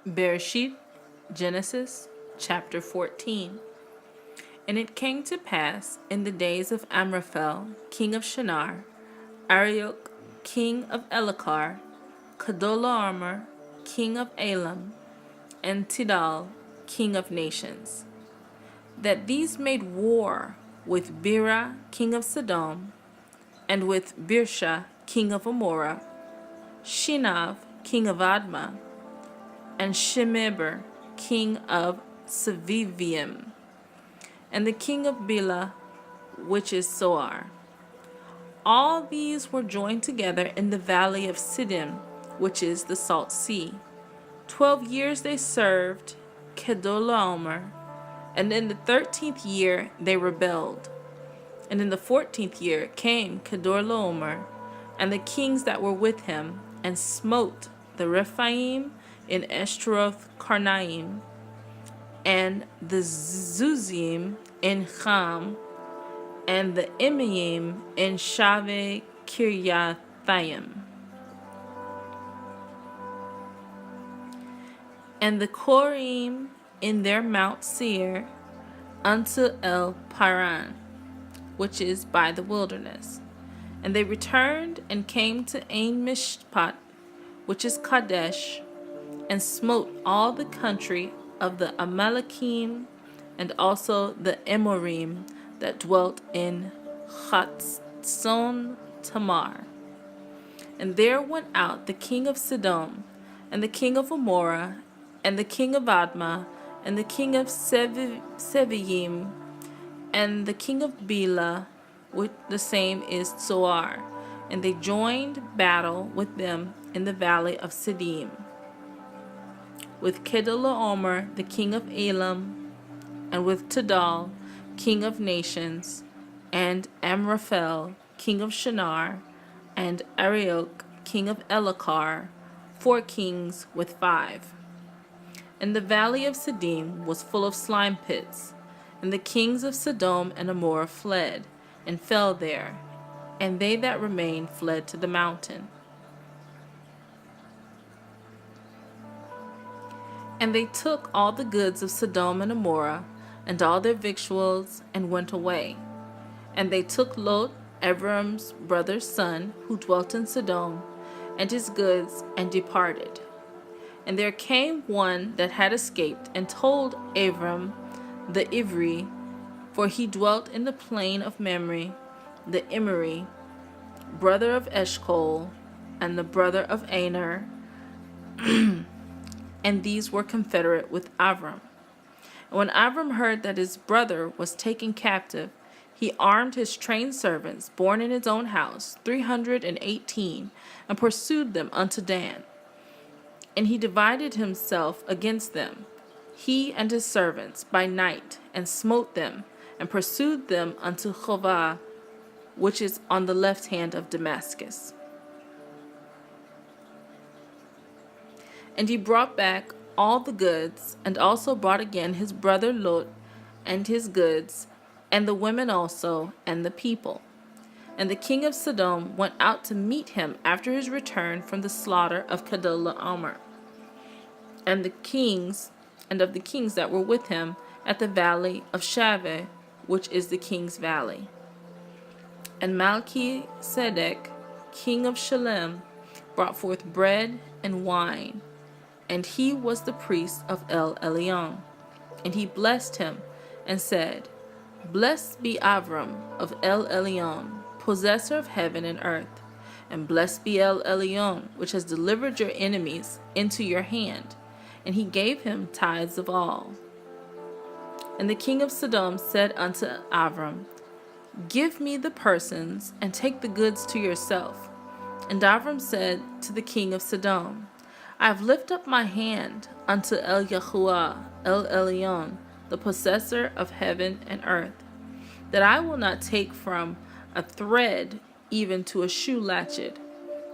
Bere'shyth, Genesis, chapter 14. And it came to pass in the days of Amraphel, king of Shinar, Arioch, king of Elakar, Kedorlaomer, king of Elam, and Tidal, king of nations, that these made war with Bera, king of Sodom, and with Bere'shyth, king of Amorah, Shinav, king of Admah, and Shemeber, king of Sevivim, and the king of Bela, which is Soar. All these were joined together in the valley of Siddim, which is the Salt Sea. 12 years they served Kedorlaomer, and in the 13th year they rebelled. And in the 14th year came Kedorlaomer, and the kings that were with him, and smote the Rephaim in Eshtaroth Karnaim, and the Zuzim in Cham, and the Emaim in Shaveh Kiryathaim, and the Korim in their Mount Seir unto El Paran, which is by the wilderness. And they returned and came to Ain Mishpat, which is Kadesh, and smote all the country of the Amalekim, and also the Amorim that dwelt in Chatzon Tamar. And there went out the king of Sodom, and the king of Amorah, and the king of Admah, and the king of Seviyim, and the king of Bela, which the same is Zoar, and they joined battle with them in the valley of Siddim, with Kedorlaomer the king of Elam, and with Tidal, king of nations, and Amraphel, king of Shinar, and Arioch, king of Elakar, 4 kings with 5. And the valley of Siddim was full of slime pits, and the kings of Sodom and Amorah fled, and fell there, and they that remained fled to the mountain. And they took all the goods of Sodom and Amorah, and all their victuals, and went away. And they took Lot, Abram's brother's son, who dwelt in Sodom, and his goods, and departed. And there came one that had escaped, and told Abram the Ivri, for he dwelt in the plain of Mamre, the Emori, brother of Eshcol, and the brother of Aner, and these were confederate with Abram. And when Abram heard that his brother was taken captive, he armed his trained servants, born in his own house, 318, and pursued them unto Dan. And he divided himself against them, he and his servants, by night, and smote them, and pursued them unto Chovah, which is on the left hand of Damascus. And he brought back all the goods, and also brought again his brother Lot, and his goods, and the women also, and the people. And the king of Sodom went out to meet him after his return from the slaughter of Kedorlaomer, and the kings, and of the kings that were with him at the valley of Shaveh, which is the king's valley. And Melchizedek, king of Shalem, brought forth bread and wine, and he was the priest of El Elyon. And he blessed him, and said, Blessed be Avram of El Elyon, possessor of heaven and earth, and blessed be El Elyon, which has delivered your enemies into your hand. And he gave him tithes of all. And the king of Sodom said unto Avram, Give me the persons, and take the goods to yourself. And Avram said to the king of Sodom, I have lifted up my hand unto El Yahuwah, El Elyon, the possessor of heaven and earth, that I will not take from a thread even to a shoe latchet,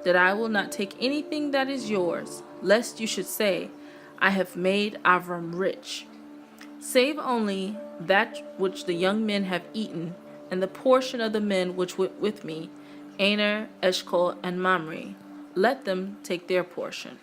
that I will not take anything that is yours, lest you should say, I have made Avram rich. Save only that which the young men have eaten, and the portion of the men which went with me, Aner, Eshcol, and Mamre. Let them take their portion.